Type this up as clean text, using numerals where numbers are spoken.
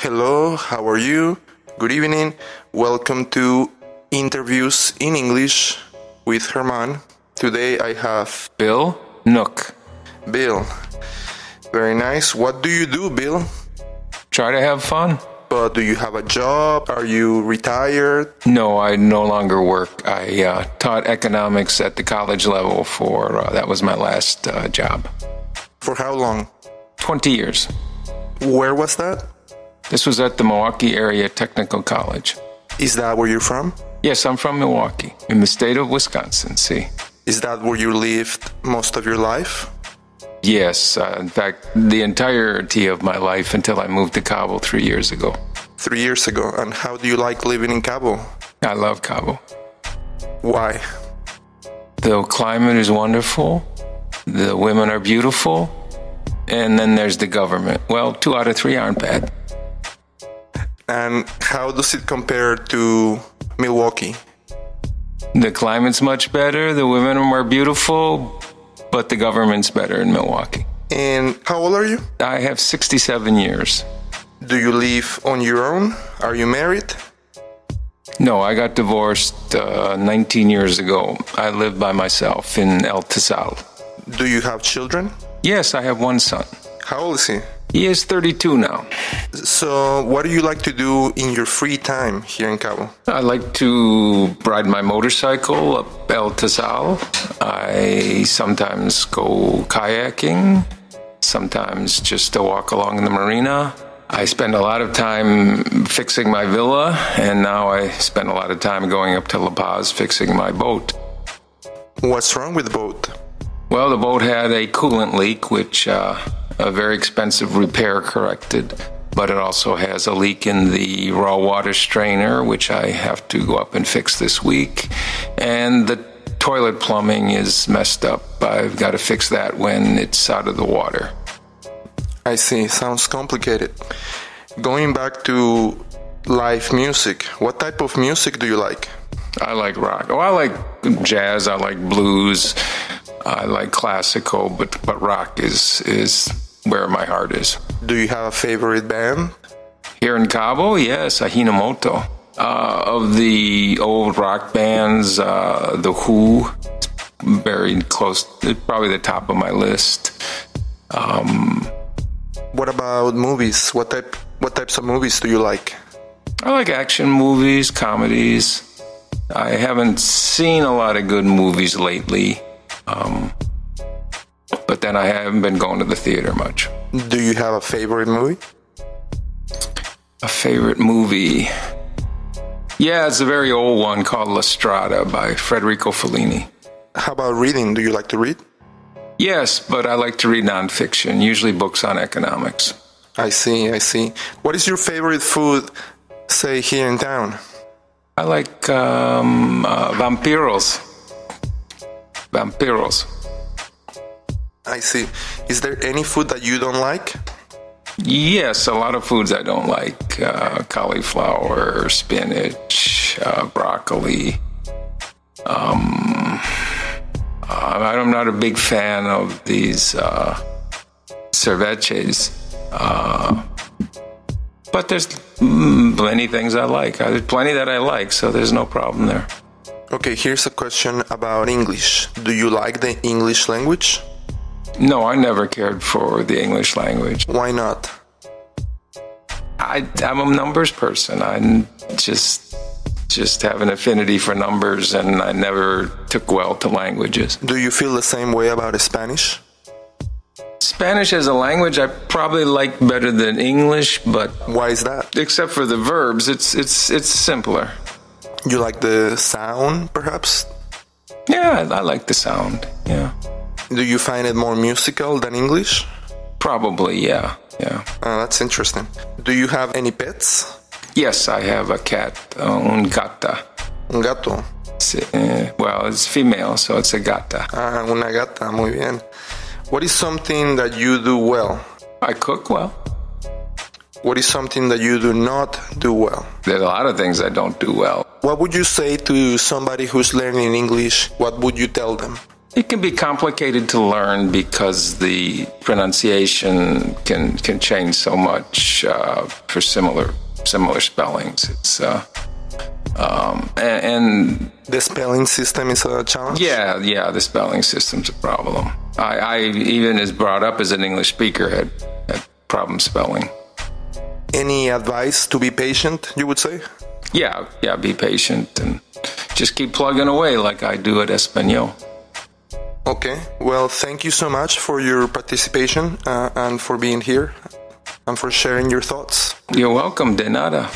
Hello, how are you? Good evening. Welcome to Interviews in English with Herman. Today I have Bill Nook. Bill. Very nice. What do you do, Bill? Try to have fun. But do you have a job? Are you retired? No, I no longer work. I taught economics at the college level that was my last job. For how long? 20 years. Where was that? This was at the Milwaukee Area Technical College. Is that where you're from? Yes, I'm from Milwaukee, in the state of Wisconsin, see. Is that where you lived most of your life? Yes, in fact, the entirety of my life until I moved to Cabo 3 years ago. 3 years ago. And how do you like living in Cabo? I love Cabo. Why? The climate is wonderful, the women are beautiful, and then there's the government. Well, 2 out of 3 aren't bad. And how does it compare to Milwaukee? The climate's much better, the women are more beautiful, but the government's better in Milwaukee. And how old are you? I have 67 years. Do you live on your own? Are you married? No, I got divorced 19 years ago. I live by myself in El Tesal. Do you have children? Yes, I have one son. How old is he? He is 32 now. So, what do you like to do in your free time here in Cabo? I like to ride my motorcycle up El Tesal. I sometimes go kayaking, sometimes just to walk along the marina. I spend a lot of time fixing my villa, and now I spend a lot of time going up to La Paz fixing my boat. What's wrong with the boat? Well, the boat had a coolant leak, which a very expensive repair corrected, but it also has a leak in the raw water strainer, which I have to go up and fix this week. And the toilet plumbing is messed up. I've got to fix that when it's out of the water. I see. Sounds complicated. Going back to live music, what type of music do you like? I like rock. Oh, I like jazz. I like blues. I like classical, but rock is where my heart is. Do you have a favorite band? Here in Cabo, yes, Hinamoto. Of the old rock bands, The Who, very close, probably the top of my list. What about movies? What types of movies do you like? I like action movies, comedies. I haven't seen a lot of good movies lately. But then I haven't been going to the theater much. Do you have a favorite movie? A favorite movie? Yeah, it's a very old one called La Strada by Federico Fellini. How about reading? Do you like to read? Yes, but I like to read nonfiction, usually books on economics. I see. What is your favorite food, say, here in town? I like vampiros. Vampiros. I see. Is there any food that you don't like? Yes, a lot of foods I don't like. Cauliflower, spinach, broccoli. I'm not a big fan of these ceviches. But there's plenty things I like. There's plenty that I like, so there's no problem there. Okay, here's a question about English. Do you like the English language? No, I never cared for the English language. Why not? I'm a numbers person. I just have an affinity for numbers, and I never took well to languages. Do you feel the same way about Spanish? Spanish as a language I probably like better than English, but... Why is that? Except for the verbs, it's simpler. You like the sound, perhaps? Yeah, I like the sound, yeah. Do you find it more musical than English? Probably, yeah. Oh, that's interesting. Do you have any pets? Yes, I have a cat, un gata. Un gato? Well, it's female, so it's a gata. Ah, una gata, muy bien. What is something that you do well? I cook well. What is something that you do not do well? There's a lot of things I don't do well. What would you say to somebody who's learning English? What would you tell them? It can be complicated to learn because the pronunciation can change so much for similar spellings. It's and the spelling system is a challenge. Yeah, the spelling system's a problem. I even as brought up as an English speaker had problem spelling. Any advice to be patient, you would say? Yeah, be patient and just keep plugging away like I do at Espanol. Okay, well, thank you so much for your participation and for being here and for sharing your thoughts. You're welcome, de nada.